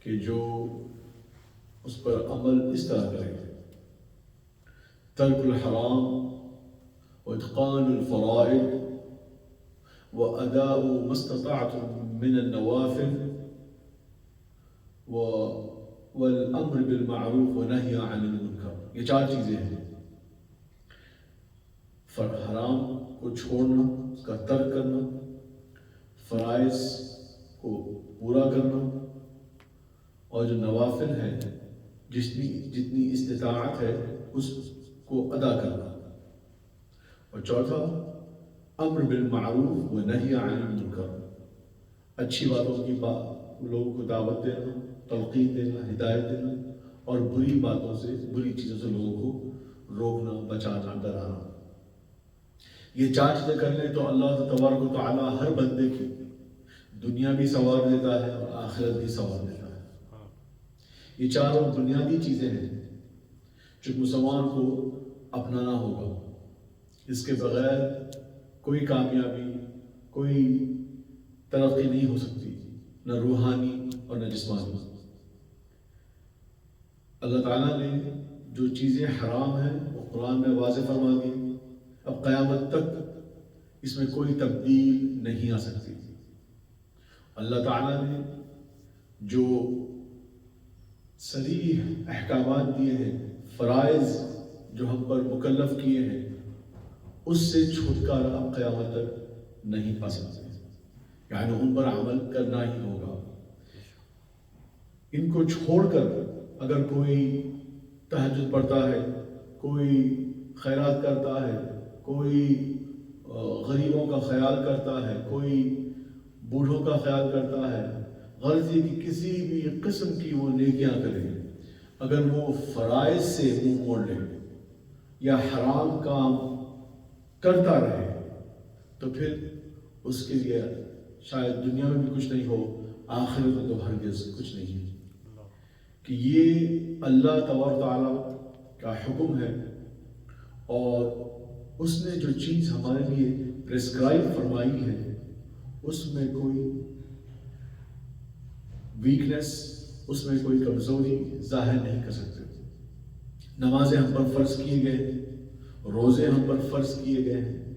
کہ جو اس پر عمل اس طرح کرے، ترک الحرام واتقان الفرائض واداء ما استطعتم من النوافل والامر بالمعروف ونهی عن المنکر، یہ چار چیزیں ہیں۔ حرام کو چھوڑنا، اس کا ترک کرنا، فرائض کو پورا کرنا، اور جو نوافل ہے جتنی استطاعت ہے اس کو ادا کرنا، اور چوتھا امر بالمعروف و نہی عن المنکر، اچھی باتوں کی لوگوں کو دعوت دینا، تلقین دینا، ہدایت دینا، اور بری باتوں سے، بری چیزوں سے لوگوں کو روکنا، بچانا، ڈرانا۔ یہ چار چیزیں کر لیں تو اللہ تبارک و تعالیٰ ہر بندے کی دنیا بھی سنوار دیتا ہے اور آخرت بھی سنوار دیتا ہے۔ یہ چاروں بنیادی چیزیں ہیں جو مسلمان کو اپنانا ہوگا، اس کے بغیر کوئی کامیابی، کوئی ترقی نہیں ہو سکتی، نہ روحانی اور نہ جسمانی۔ اللہ تعالیٰ نے جو چیزیں حرام ہیں وہ قرآن میں واضح فرما دی، اب قیامت تک اس میں کوئی تبدیل نہیں آ سکتی۔ اللہ تعالیٰ نے جو صریح احکامات دیے ہیں، فرائض جو ہم پر مکلف کیے ہیں، اس سے چھٹکارا اب قیامت تک نہیں پا سکتے، یعنی ان پر عمل کرنا ہی ہوگا۔ ان کو چھوڑ کر اگر کوئی تہجد پڑھتا ہے، کوئی خیرات کرتا ہے، کوئی غریبوں کا خیال کرتا ہے، کوئی بوڑھوں کا خیال کرتا ہے، غرض یہ کہ کسی بھی قسم کی وہ نیکیاں کرے، اگر وہ فرائض سے منہ موڑ لے یا حرام کام کرتا رہے تو پھر اس کے لیے شاید دنیا میں بھی کچھ نہیں ہو، آخرت میں تو ہرگز کچھ نہیں ہے۔ کہ یہ اللہ تبارک و تعالیٰ کا حکم ہے، اور اس نے جو چیز ہمارے لیے پریسکرائب فرمائی ہے اس میں کوئی ویکنس، اس میں کوئی کمزوری ظاہر نہیں کر سکتے۔ نمازیں ہم پر فرض کیے گئے، روزے ہم پر فرض کیے گئے ہیں،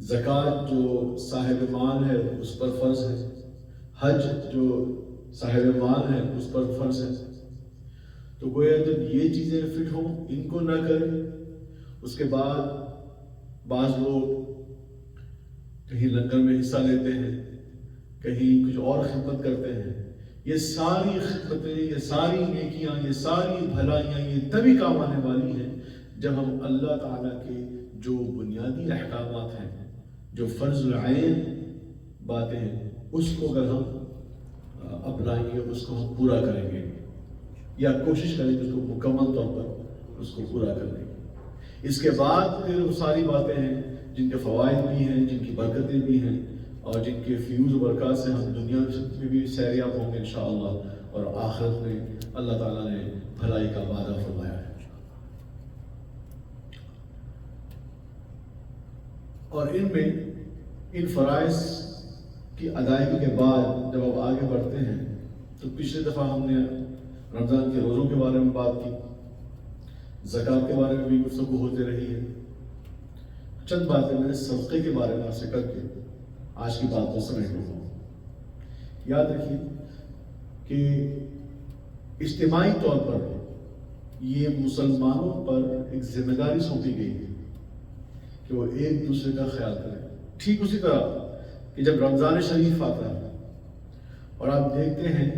زکوٰۃ جو صاحب مال ہے اس پر فرض ہے، حج جو صاحب مال ہے اس پر فرض ہے۔ تو گویا جب یہ چیزیں فٹ ہوں، ان کو نہ کریں، اس کے بعد بعض لوگ کہیں لنگر میں حصہ لیتے ہیں، کہیں کچھ اور خدمت کرتے ہیں۔ یہ ساری خدمتیں، یہ ساری نیکیاں، یہ ساری بھلائیاں یہ تبھی کام آنے والی ہیں جب ہم اللہ تعالیٰ کے جو بنیادی احکامات ہیں، جو فرض العین باتیں ہیں، اس کو اگر ہم اپنائیں گے، اس کو ہم پورا کریں گے، یا کوشش کریں گے اس کو مکمل طور پر اس کو پورا کرنے کی۔ اس کے بعد پھر وہ ساری باتیں ہیں جن کے فوائد بھی ہیں، جن کی برکتیں بھی ہیں، اور جن کے فیوز و برکات سے ہم دنیا میں بھی سیریاب ہوں گے انشاءاللہ، اور آخرت میں اللہ تعالیٰ نے بھلائی کا وعدہ فرمایا ہے۔ اور ان میں ان فرائض کی ادائیگی کے بعد جب اب آگے بڑھتے ہیں تو پچھلی دفعہ ہم نے رمضان کے روزوں کے بارے میں بات کی، زکوٰۃ کے بارے میں بھی گفتگو ہوتی رہی ہے۔ چند باتیں میں نے صدقے کے بارے میں آپ سے کر کے آج کی بات کو سمیٹ لوں گا۔ یاد رکھیے کہ اجتماعی طور پر یہ مسلمانوں پر ایک ذمہ داری سونپی گئی ہے کہ وہ ایک دوسرے کا خیال کریں۔ ٹھیک اسی طرح کہ جب رمضان شریف آتا ہے اور آپ دیکھتے ہیں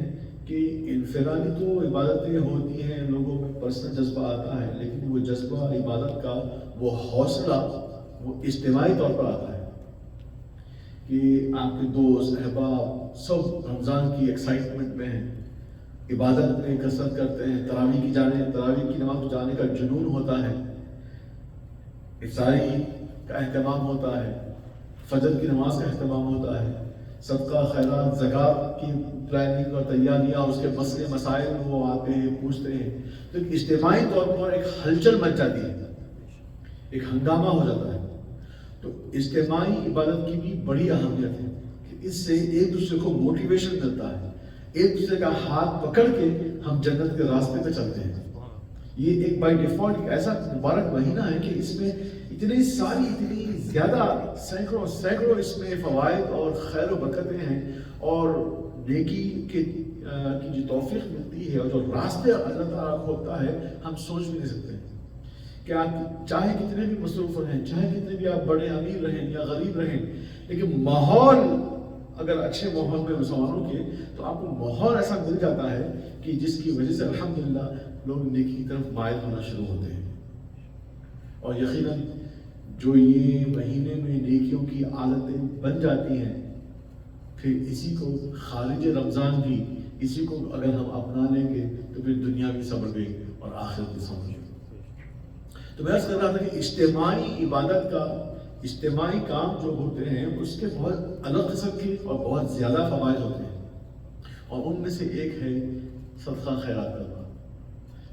کہ انفرادی تو عبادتیں ہوتی ہیں، لوگوں میں پرسنل جذبہ آتا ہے، لیکن وہ جذبہ عبادت کا، وہ حوصلہ وہ اجتماعی طور پر آتا ہے کہ آپ کے دوست احباب سب رمضان کی ایکسائٹمنٹ میں ہیں، عبادت میں کثرت کرتے ہیں، تراویح کی نماز جانے کا جنون ہوتا ہے، افطاری کا اہتمام ہوتا ہے، فجر کی نماز کا اہتمام ہوتا ہے، صدقہ خیرات زکوٰۃ کی پلاننگ اور تیاریاں، اس کے مسئلے مسائل وہ آتے ہیں، پوچھتے ہیں، تو ایک اجتماعی طور پر ایک ہلچل مچ جاتی ہے، ایک ہنگامہ ہو جاتا ہے۔ تو اجتماعی عبادت کی بھی بڑی اہمیت ہے کہ اس سے ایک دوسرے کو موٹیویشن ملتا ہے، ایک دوسرے کا ہاتھ پکڑ کے ہم جنت کے راستے پہ چلتے ہیں. یہ ایک بائی ڈیفالٹ ایک ایسا مبارک مہینہ ہے کہ اس میں اتنی زیادہ سینکڑوں اس میں فوائد اور خیر و برکتیں ہیں، اور نیکی کی جو توفیق ملتی ہے اور جو راستے اللہ تعالیٰ کھولتا ہے ہم سوچ بھی نہیں سکتے. کہ آپ چاہے کتنے بھی مصروف رہیں، چاہے کتنے بھی آپ بڑے امیر رہیں یا غریب رہیں، لیکن ماحول اگر اچھے ماحول میں مسلمانوں کے، تو آپ کو ماحول ایسا مل جاتا ہے کہ جس کی وجہ سے الحمدللہ لوگ نیکی کی طرف مائل ہونا شروع ہوتے ہیں. اور یقیناً جو یہ مہینے میں نیکیوں کی عادتیں بن جاتی ہیں، پھر اسی کو خارج رمضان بھی اسی کو اگر ہم اپنا لیں گے تو پھر دنیا بھی سنور گئی اور آخرت بھی سنور گئی. تو میں عرض کر رہا تھا کہ اجتماعی عبادت کا، اجتماعی کام جو ہوتے ہیں اس کے بہت الگ قسم کے اور بہت زیادہ فوائد ہوتے ہیں، اور ان میں سے ایک ہے صدقہ خیرات کرنا.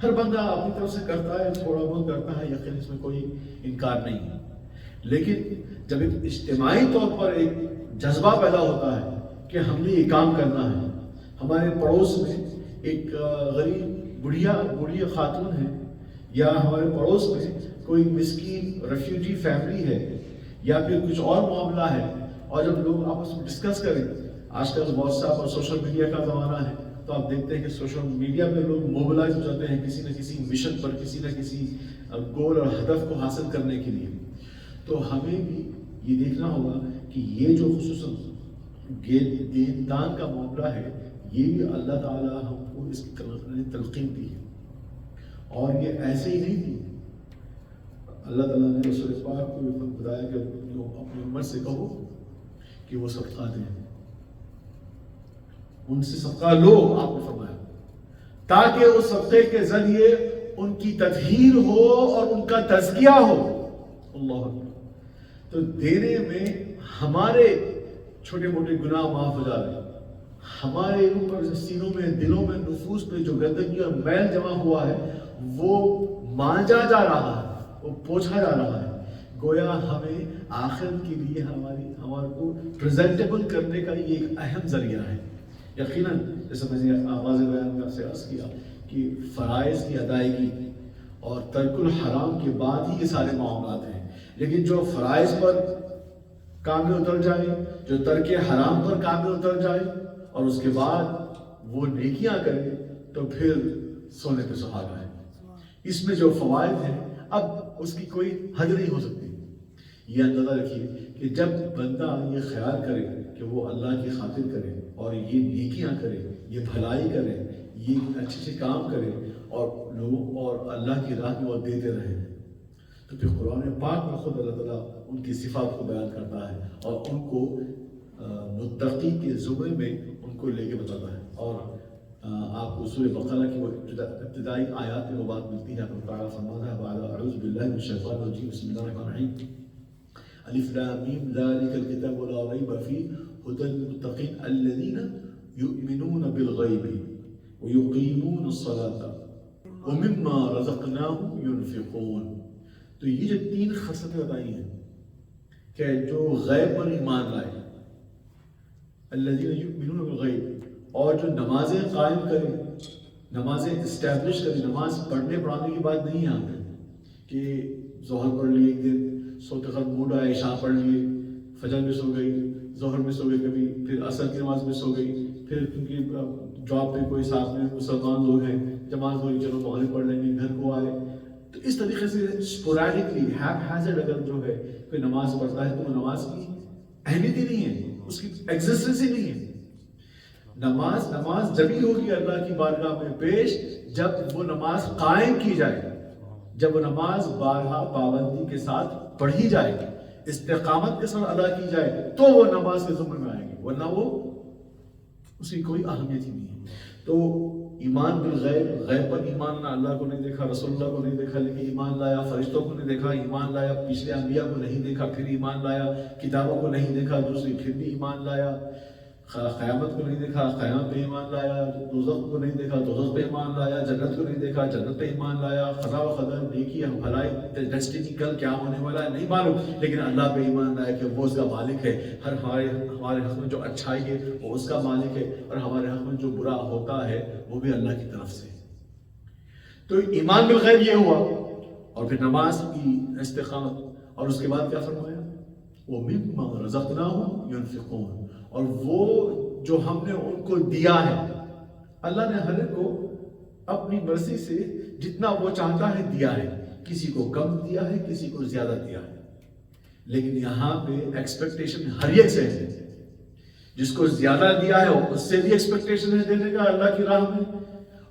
ہر بندہ اپنی طرف سے کرتا ہے، تھوڑا بہت کرتا ہے، یقین اس میں کوئی انکار نہیں ہے. لیکن جب ایک اجتماعی طور پر ایک جذبہ پیدا ہوتا ہے کہ ہم نے یہ کام کرنا ہے. ہمارے پڑوس میں ایک غریب بڑھیا خاتون ہے، یا ہمارے پڑوس میں کوئی مسکین ریفیوجی فیملی ہے، یا پھر کچھ اور معاملہ ہے، اور جب لوگ آپس میں ڈسکس کریں، آج کل واٹس ایپ اور سوشل میڈیا کا زمانہ ہے، تو آپ دیکھتے ہیں کہ سوشل میڈیا پہ لوگ موبلائز ہو جاتے ہیں کسی نہ کسی مشن پر، کسی نہ کسی گول اور ہدف کو حاصل کرنے کے لیے. تو ہمیں بھی یہ دیکھنا ہوگا کہ یہ جو خصوصاً دین دان کا معاملہ ہے، یہ بھی اللہ تعالیٰ ہم کو اس کی تلقین دی ہے، اور یہ ایسے ہی نہیں تھی. اللہ تعالیٰ نے رسول پاک کو بتایا کہ اپنی امت سے کہو کہ وہ صدقہ دیں، ان سے صدقہ لو، آپ نے فرمایا، تاکہ اس صدقے کے ذریعے ان کی تطہیر ہو اور ان کا تزکیہ ہو. اللہ اکبر. تو دینے میں ہمارے چھوٹے موٹے گناہ معاف ہو جا رہے ہیں، ہمارے اوپر سینوں میں، دلوں میں، نفوس پہ جو گندگی اور میل جمع ہوا ہے وہ مانجا جا رہا ہے، وہ پوچھا جا رہا ہے. گویا ہمیں آخرت کے لیے ہمارے کو پریزنٹیبل کرنے کا یہ ایک اہم ذریعہ ہے. یقیناً جیسے میں نے آغاز بیان میں آپ سے عرض کیا کہ فرائض کی ادائیگی اور ترک الحرام کے بعد ہی یہ سارے معاملات ہیں، لیکن جو فرائض پر کام میں اتر جائے، جو ترک حرام پر کام میں اتر جائے اور اس کے بعد وہ نیکیاں کرے، تو پھر سونے پہ سہاگا ہے. اس میں جو فوائد ہیں اب اس کی کوئی حد نہیں ہو سکتی. یہ اندازہ رکھیے کہ جب بندہ یہ خیال کرے کہ وہ اللہ کی خاطر کرے اور یہ نیکیاں کرے، یہ بھلائی کرے، یہ اچھے کام کرے، اور لوگوں اور اللہ کی راہ میں وہ دیتے رہے، تو پھر قرآن پاک میں خود اللہ تعالیٰ ان کی صفات کو بیان کرتا ہے اور ان کو متقی کے زمرے میں ان کو لے کے بتاتا ہے. اور آپ کو سورہ بقرہ کی وہ ابتدائی آیات میں وہ بات ملتی ہے. اللہ تعالیٰ فرماتا ہے بعد اعوذ باللہ من الشیطان الرجیم بسم اللہ الرحمن الرحیم الف لام میم ذلک الکتاب لا ریب فیہ ھدی للمتقین الذین یؤمنون بالغیب ویقیمون الصلاۃ ومما رزقناہم ینفقون. تو یہ جو تین خصلتیں بتائی ہیں کہ جو غیب پر ایمان لائے، الذین یؤمنون بالغیب، اور جو نمازیں قائم کریں، نمازیں اسٹیبلش کریں. نماز پڑھنے پڑھانے کی بات نہیں ہے یہاں پہ کہ ظہر پڑھ لیے ایک دن، سوتے وقت موڈ آیا عشاء پڑھ لیے، فجر میں سو گئی، ظہر میں سو گئی، کبھی پھر عصر کی نماز میں سو گئی، پھر کیونکہ جاب پہ کوئی ساتھ میں مسلمان لوگ ہیں، جماعت ہوئی چلو مغرب پڑھ لیں گے، گھر کو آئے. تو اس طریقے سے اسپورادکلی ہیپ ہیزڈ اگر جو ہے کوئی نماز پڑھتا ہے تو وہ نماز کی اہمیت ہی نہیں ہے، اس کی ایگزسٹنس ہی نہیں ہے. نماز جبھی ہوگی اللہ کی بارگاہ میں پیش جب وہ نماز قائم کی جائے، جب وہ نماز بارہا پابندی کے ساتھ پڑھی جائے، استقامت کے ساتھ ادا کی جائے، تو وہ نماز کے زمرے میں آئے گی، ورنہ وہ اس کی کوئی اہمیت ہی نہیں ہے. تو ایمان بالغیب، غیب پر ایمان نہ، اللہ کو نہیں دیکھا، رسول اللہ کو نہیں دیکھا لیکن ایمان لایا، فرشتوں کو نہیں دیکھا ایمان لایا، پچھلے انبیاء کو نہیں دیکھا پھر ایمان لایا، کتابوں کو نہیں دیکھا دوسری پھر بھی ایمان لایا، قیامت کو نہیں دیکھا، قیامت پہ ایمان لایا، دوزخ کو نہیں دیکھا، دوزخ پہ ایمان لایا، جنت کو نہیں دیکھا، جنت پہ ایمان لایا، خدا و خدا نیکی بھلائی ڈیسٹینی کل کیا ہونے والا ہے نہیں معلوم، لیکن اللہ پہ ایمان لایا کہ وہ اس کا مالک ہے، ہمارے حق میں جو اچھائی ہے وہ اس کا مالک ہے، اور ہمارے حق میں جو برا ہوتا ہے وہ بھی اللہ کی طرف سے۔ تو ایمان بالغیب یہ ہوا، اور پھر نماز کی استقامت، اور اس کے بعد کیا فرمایا؟ وَمِمَّا رَزَقْنَاهُمْ يُنْفِقُونَ، اور وہ جو ہم نے ان کو دیا ہے، اللہ نے ہر ایک کو اپنی مرضی سے جتنا وہ چاہتا ہے دیا ہے، کسی کو کم دیا ہے، کسی کو زیادہ دیا ہے، لیکن یہاں پہ ایکسپیکٹیشن ہر ایک سے ہے، جس کو زیادہ دیا ہے اس سے بھی ایکسپیکٹیشن ہے دینے کا اللہ کی راہ میں،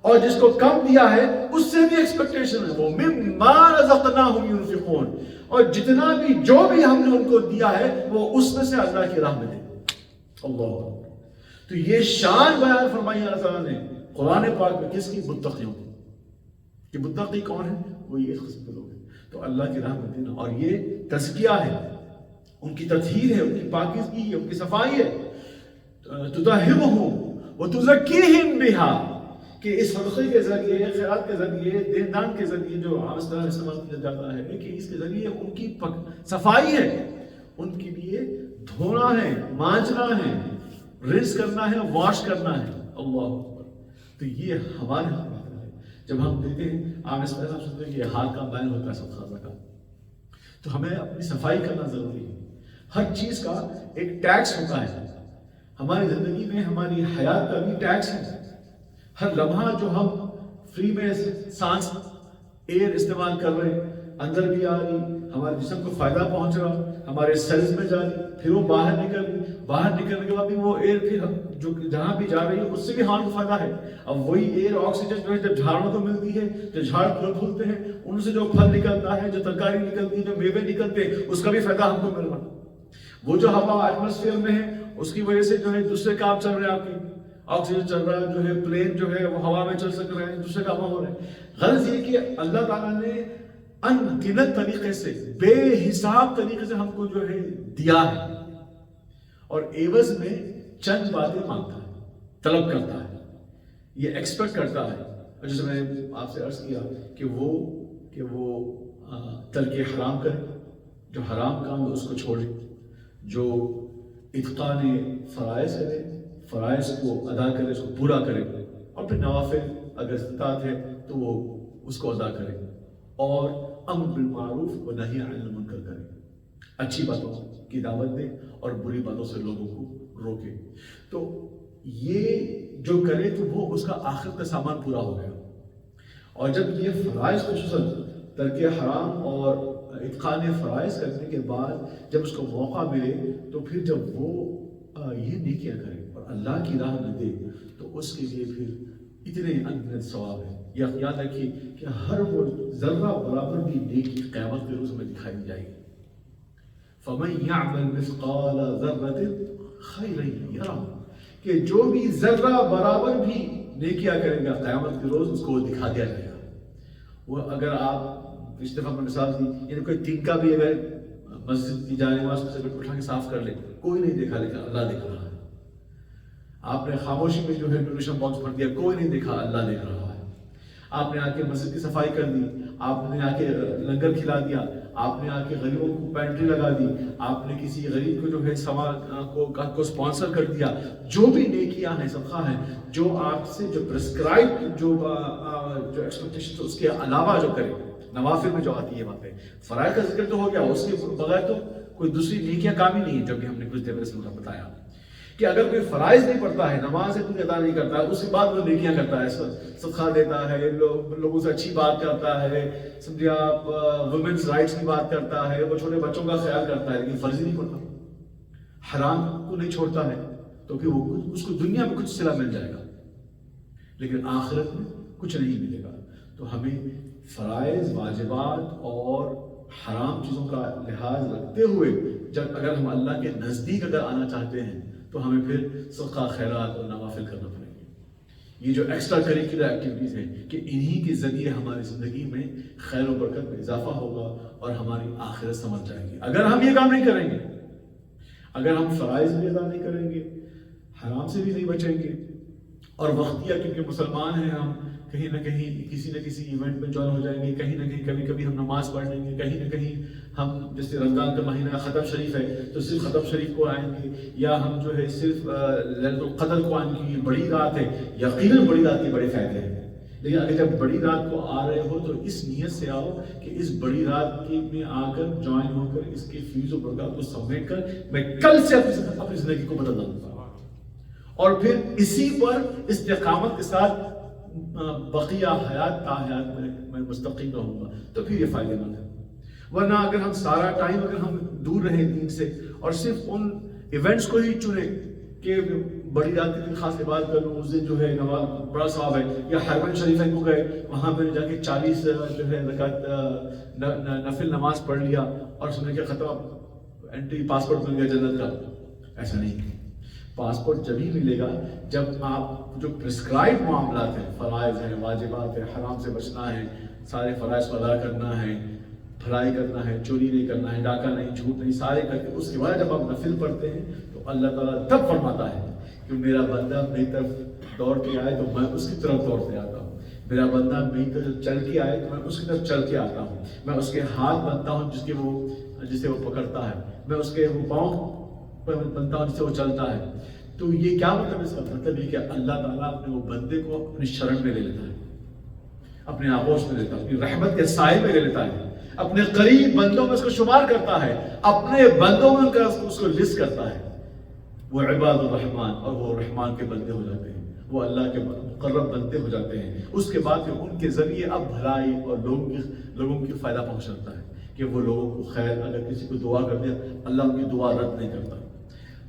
اور جس کو کم دیا ہے اس سے بھی ایکسپیکٹیشن ہے، وہ مما رزقناہم ينفقون، اور جتنا بھی جو بھی ہم نے ان کو دیا ہے وہ اس میں سے اللہ کی راہ میں دے۔ اللہ، تو یہ شان بیان فرمائی اللہ تعالیٰ نے قرآن پاک میں، کس کی؟ متقیوں کی، کہ متقی کون ہے؟ وہ یہ قسم کے لوگ ہیں، تو اللہ کی راہ میں دینا، اور یہ تزکیہ ہے، ان کی تطہیر ہے، ان کی پاکیزگی ہے، ان کی صفائی ہے، تطہرہم وتزکیہم بہا، کہ اس صدقے کے ذریعے، خیرات کے ذریعے، دین دان کے ذریعے جو عام طرح استعمال کیا جاتا ہے، کہ اس کے ذریعے ان کی صفائی ہے، ان کے لیے دھونا ہے، مانجنا ہے، رنس کرنا ہے، واش کرنا ہے۔ اللہ اکبر، تو یہ ہمارے حق میں ہے۔ جب ہم دیتے ہیں عام اس طرح سنتے ہیں کہ حال کا بیان ہوتا ہے صدقہ کا، تو ہمیں اپنی صفائی کرنا ضروری ہے۔ ہر چیز کا ایک ٹیکس ہوتا ہے، ہماری زندگی میں ہماری حیات کا بھی ٹیکس ہے۔ ہر لمحہ جو ہم فری میں سانس ایئر استعمال کر رہے ہیں، اندر بھی آ رہی، ہمارے جسم کو فائدہ پہنچ رہا، ہمارے سیلز میں جا رہی، پھر وہ باہر نکل رہی، باہر نکلنے کے بعد بھی وہ ایئر پھر جو جہاں بھی جا رہی ہے اس سے بھی ہمارے کو فائدہ ہے۔ اب وہی ایئر آکسیجن جو ہے جب جھاڑوں کو ملتی ہے، جو جھاڑ پھول پھولتے ہیں ان سے جو پھل نکلتا ہے، جو ترکاری نکلتی ہے، جو میوے نکلتے ہیں، اس کا بھی فائدہ ہم کو مل رہا۔ وہ جو ہوا ایٹماسفیئر میں ہے اس کی وجہ سے جو ہے دوسرے کام چل رہے ہیں، آپ کے آکسیجن چل رہا ہے، جو ہے پلین جو ہے وہ ہوا میں چل سک رہے ہیں، دوسرے کام ہو رہے ہیں۔ غرض یہ کہ اللہ تعالیٰ نے ان گنت طریقے سے، بے حساب طریقے سے ہم کو جو ہے دیا ہے، اور عوض میں چند باتیں مانگتا ہے، طلب کرتا ہے، یہ ایکسپیکٹ کرتا ہے۔ اور جیسے میں نے آپ سے عرض کیا کہ وہ ترک حرام کرے، جو حرام کام ہے اس کو چھوڑے، جو اتقان فرائض کرے، فرائض کو ادا کرے، اس کو پورا کرے، اور پھر نوافل اگر استطاعت ہے تو وہ اس کو ادا کرے، اور امر بالمعروف و نہی عن المنکر کرے، اچھی باتوں کی دعوت دے اور بری باتوں سے لوگوں کو روکے۔ تو یہ جو کرے تو وہ اس کا آخرت کا سامان پورا ہو گیا۔ اور جب یہ فرائض خصوصاً ترک حرام اور اتقان فرائض کرنے کے بعد جب اس کو موقع ملے، تو پھر جب وہ یہ نیکیاں کرے اور اللہ کی راہ میں دے، تو اس کے لیے پھر اتنے انگنت ثواب ہے۔ یاد رکھیے کہ ہر وہ ذرہ برابر بھی نیکی قیامت کے روز میں دکھائی جائے گی۔ فَمَن يَعْمَلْ مِثْقَالَ ذَرَّةٍ خَيْرًا يَرَهُ، کہ جو بھی ذرہ برابر بھی نیکیاں کرے گا قیامت کے روز اس کو دکھا دیا جائے گا۔ وہ اگر آپ اس دفعہ میں مثال دی، یعنی کوئی تنکا بھی اگر مسجد کی جانے نماز سے اٹھا کے صاف کر لے، کوئی نہیں دیکھا لیکن اللہ دیکھ رہا ہے۔ آپ نے خاموشی میں جو ہے ڈونیشن باکس بھر دیا، کوئی نہیں دیکھا، اللہ دیکھ رہا ہے۔ آپ نے آ کے مسجد کی صفائی کر دی، آپ نے آ کے لنگر کھلا دیا، آپ نے آ کے غریبوں کو پینٹری لگا دی، آپ نے کسی غریب کو جو ہے سامان کو سپانسر کر دیا، جو بھی نیکیاں ہیں، صدقہ ہیں، جو آپ سے جو پرسکرائب جو ایکسپیکٹیشن اس کے علاوہ جو کرے، نوافل میں جو آتی ہے باتیں، فرائض کا ذکر تو ہو گیا، اس کے بغیر تو کوئی دوسری نیکیاں کام ہی نہیں ہے۔ جو کہ ہم نے کچھ دیر پہلے بتایا کہ اگر کوئی فرائض نہیں پڑھتا ہے، نماز پوری ادا نہیں کرتا ہے، اس کے بعد وہ نیکیاں کرتا ہے، صدقہ دیتا ہے، لوگوں سے اچھی بات کرتا ہے، سمجھے آپ وومنس رائٹس کی بات کرتا ہے، وہ چھوٹے بچوں کا خیال کرتا ہے، لیکن فرض نہیں پڑتا، حرام کو نہیں چھوڑتا ہے، تو کہ وہ اس کو دنیا میں کچھ صلہ مل جائے گا لیکن آخرت میں کچھ نہیں ملے گا۔ تو ہمیں فرائض، واجبات اور حرام چیزوں کا لحاظ رکھتے ہوئے جب اگر ہم اللہ کے نزدیک اگر آنا چاہتے ہیں تو ہمیں پھر صدقہ، خیرات اور نوافل کرنا پڑے گی۔ یہ جو ایکسٹرا کریکولر ایکٹیویٹیز ہیں کہ انہی کے ذریعے ہماری زندگی میں خیر و برکت میں اضافہ ہوگا اور ہماری آخرت سمجھ جائے گی۔ اگر ہم یہ کام نہیں کریں گے، اگر ہم فرائض بھی ادا نہیں کریں گے، حرام سے بھی نہیں بچیں گے، اور وقتیہ کیونکہ مسلمان ہیں ہم، کہیں نہ کہیں کسی نہ کسی ایونٹ میں جوائن ہو جائیں گے، کہیں نہ کہیں کبھی کبھی ہم نماز پڑھ لیں گے، کہیں نہ کہیں ہم جیسے رمضان کا مہینہ ختم شریف ہے تو صرف ختم شریف کو آئیں گے، یا ہم جو ہے صرف لیلۃ القدر کو آئیں گے، بڑی رات ہے، یقیناً بڑی رات کے بڑے فائدے ہیں، لیکن اگر جب بڑی رات کو آ رہے ہو تو اس نیت سے آؤ کہ اس بڑی رات میں آ کر جوائن ہو کر اس کے فیوز و برکات کو سمیٹ کر میں کل سے اپنی زندگی کو بدل دوں گا، اور پھر اسی پر استقامت کے ساتھ بقیہ حیات تا حیات میں مستقیم رہوں گا، تو پھر یہ فائدے مند ہے۔ ورنہ اگر ہم سارا ٹائم اگر ہم دور رہیں دین سے اور صرف ان ایونٹس کو ہی چنیں کہ بڑی رات کے دن خاص عبادت کر لوں، اس دن جو ہے نماز بڑا ثواب ہے، یا حرمین شریف کو گئے وہاں پہ جا کے 40 جو ہے رکعت نفل نماز پڑھ لیا اور سننے کے ختم انٹری پاسپورٹ مل گیا جنت کا، ایسا نہیں۔ پاسپورٹ جبھی ملے گا جب آپ جو پرسکرائب معاملات ہیں، فرائض ہیں، واجبات ہیں، حرام سے بچنا ہے، سارے فرائض کو ادا کرنا ہے، بھلائی کرنا ہے، چوری نہیں کرنا ہے، ڈاکہ نہیں، جھوٹ نہیں، سارے کر کے اس کے بعد جب آپ نفل پڑھتے ہیں تو اللہ تعالیٰ تب فرماتا ہے کہ میرا بندہ میری طرف دوڑ کے آئے تو میں اس کی طرف دوڑتے آتا ہوں، میرا بندہ میری طرف چل کے آئے تو میں اس کی طرف چل کے آتا ہوں، میں اس کے ہاتھ بنتا ہوں جسے وہ پکڑتا ہے، میں اس کے وہ پاؤں بنتا ہوں جس سے وہ چلتا ہے۔ تو یہ کیا مطلب؟ اس کا مطلب یہ کہ اللہ تعالیٰ اپنے وہ بندے کو اپنی شرن میں لے لیتا ہے، اپنے آغوش میں لیتا ہے، اپنی رحمت کے سائے میں لے لیتا ہے، اپنے قریب بندوں میں اس کو شمار کرتا ہے، اپنے بندوں میں اس کو لسٹ کرتا ہے۔ وہ عباد الرحمن، اور وہ رحمان کے بندے ہو جاتے ہیں، وہ اللہ کے مقرب بندے ہو جاتے ہیں۔ اس کے بعد ان کے ذریعے اب بھلائی اور لوگوں کی فائدہ پہنچتا ہے کہ وہ لوگوں کو خیر، اگر کسی کو دعا کر دیا اللہ ان کی دعا رد نہیں کرتا،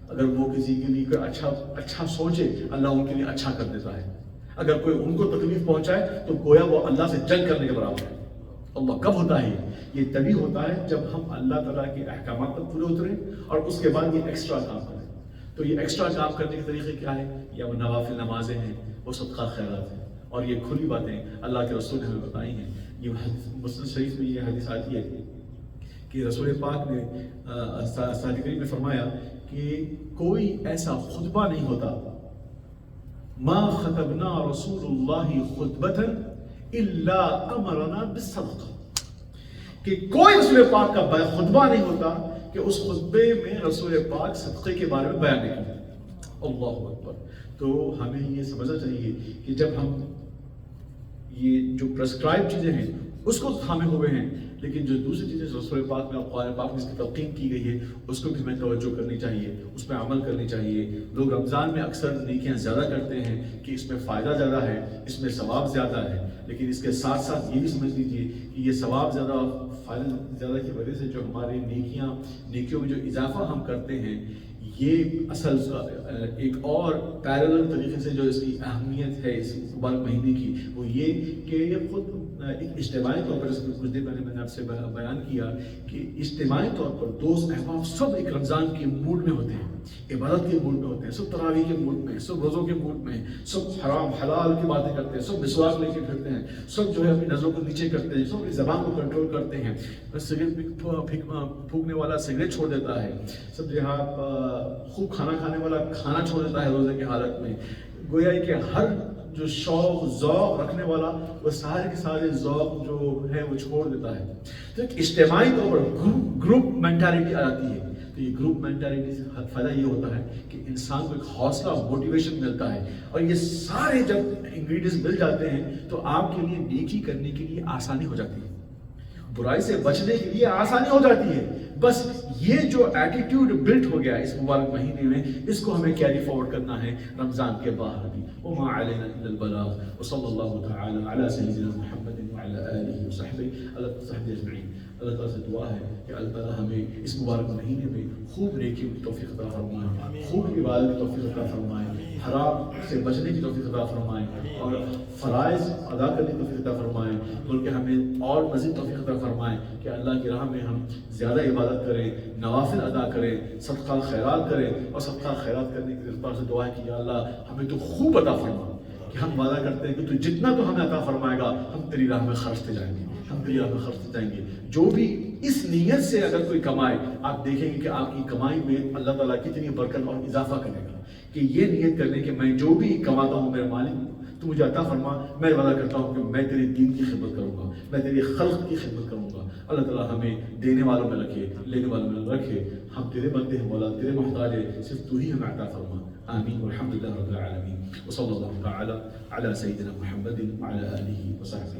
اگر وہ کسی کے لیے کوئی اچھا سوچے اللہ ان کے لیے اچھا کر دیتا ہے، اگر کوئی ان کو تکلیف پہنچائے تو گویا وہ اللہ سے جنگ کرنے کے برابر ہے۔ اللہ کب ہوتا ہے؟ یہ تبھی ہوتا ہے جب ہم اللہ تعالیٰ کے احکامات پر پورے اتریں اور اس کے بعد یہ ایکسٹرا کام کریں۔ تو یہ ایکسٹرا کام کرنے کے طریقے کیا ہے؟ یا وہ نوافل نمازیں ہیں، وہ صدقہ خیرات ہیں، اور یہ کھلی باتیں اللہ کے رسول نے ہمیں بتائی ہیں۔ یہ مسلم شریف میں یہ حدیث آتی ہے کہ رسول پاک نے صادق کریم نے فرمایا کہ کوئی ایسا خطبہ نہیں ہوتا ما خطبنا رسول اللہ خطبۃ الا امرنا بالصدقہ، کہ کوئی رسول پاک کا خطبہ نہیں ہوتا کہ اس خطبے میں رسول پاک صدقے کے بارے میں بیان نہیں کرتے۔ اللہ اکبر۔ تو ہمیں یہ سمجھنا چاہیے کہ جب ہم یہ جو پرسکرائب چیزیں ہیں اس کو تھامے ہوئے ہیں، لیکن جو دوسری چیزیں رسول پاک میں اور قرآن پاک میں اس کی تلقین کی گئی ہے اس کو بھی ہمیں توجہ کرنی چاہیے، اس پہ عمل کرنی چاہیے۔ لوگ رمضان میں اکثر نیکیاں زیادہ کرتے ہیں کہ اس میں فائدہ زیادہ ہے، اس میں ثواب زیادہ ہے، لیکن اس کے ساتھ ساتھ یہ بھی سمجھ لیجیے کہ یہ ثواب زیادہ، فائدہ زیادہ کی وجہ سے جو ہماری نیکیوں میں جو اضافہ ہم کرتے ہیں، یہ اصل ایک اور پیرالل طریقے سے جو اس کی اہمیت ہے اس مبارک مہینے کی، وہ یہ کہ یہ خود ایک اجتماعی طور پر، جس میں کچھ دیر پہلے میں نے آپ سے بیان کیا کہ اجتماعی طور پر دوست احباب سب ایک رمضان کے موڈ میں ہوتے ہیں، عبادت کے موڈ میں ہوتے ہیں، سب تراویح کے موڈ میں، سب روزوں کے موڈ میں، سب حرام حلال کی باتیں کرتے ہیں، سب مسواک لے کے پھرتے ہیں، سب جو ہے اپنی نظروں کو نیچے کرتے ہیں، سب اپنی زبان کو کنٹرول کرتے ہیں، سگریٹ پھونکنے والا سگریٹ چھوڑ دیتا ہے، سب جو ہے خوب کھانا کھانے والا کھانا چھوڑ دیتا ہے روزے کی حالت میں۔ گویا کہ ہر جو شوق ذوق رکھنے والا وہ سارے کے سارے ذوق جو ہے وہ چھوڑ دیتا ہے۔ تو ایک اجتماعی طور پر گروپ مینٹالٹی آتی ہے۔ تو یہ گروپ مینٹالٹی سے فائدہ یہ ہوتا ہے کہ انسان کو ایک حوصلہ موٹیویشن ملتا ہے، اور یہ سارے جب انگریڈینٹس مل جاتے ہیں تو آپ کے لیے نیکی کرنے کے لیے آسانی ہو جاتی ہے، برائی سے بچنے کے لیے آسانی ہو جاتی ہے۔ بس یہ جو ایٹیٹیوڈ بلٹ ہو گیا اس مبارک مہینے میں، اس کو ہمیں کیری فارورڈ کرنا ہے رمضان کے باہر بھی۔ وما علینا الا البلاغ، وصلی اللہ تعالی علی سیدنا محمد وعلی آلہ وصحبہ اجمعین۔ اللہ تعالیٰ سے دعا ہے کہ اللہ تعالیٰ ہمیں اس مبارک مہینے میں خوب نیکیوں کی توفیق عطا فرمائے، خوب عبادت کی توفیق عطا فرمائے، حرام سے بچنے کی توفیق عطا فرمائے، اور فرائض ادا کرنے کی توفیق عطا فرمائے، بلکہ ہمیں اور مزید توفیق عطا فرمائے کہ اللہ کی راہ میں ہم زیادہ عبادت کریں، نوافل ادا کریں، صدقہ خیرات کریں، اور صدقہ خیرات کرنے کی اللہ سے دعا ہے کہ یا اللہ ہمیں تو خوب عطا فرما، کہ ہم وعدہ کرتے ہیں کہ تو جتنا تو ہمیں عطا فرمائے گا ہم تیری راہ میں خرچتے جائیں گے، ہم تیری راہ میں خرچتے جائیں گے۔ جو بھی اس نیت سے اگر کوئی کمائے، آپ دیکھیں گے کہ آپ کی کمائی میں اللہ تعالیٰ کتنی برکت اور اضافہ کرے گا، کہ یہ نیت کرنے کہ میں جو بھی کماتا ہوں میرے مالک تو مجھے عطا فرما، میں وعدہ کرتا ہوں کہ میں تیرے دین کی خدمت کروں گا، میں تیری خلق کی خدمت کروں گا۔ اللہ تعالیٰ ہمیں دینے والوں میں رکھے، لینے والوں میں رکھے، ہم تیرے بندے ہیں مولا، تیرے محتاج ہیں، صرف تو ہی ہمیں عطا فرما۔ آمین والحمد للہ رب العالمین، وصلی اللہ تعالی علی سیدنا محمد وعلی آلہ وصحبہ۔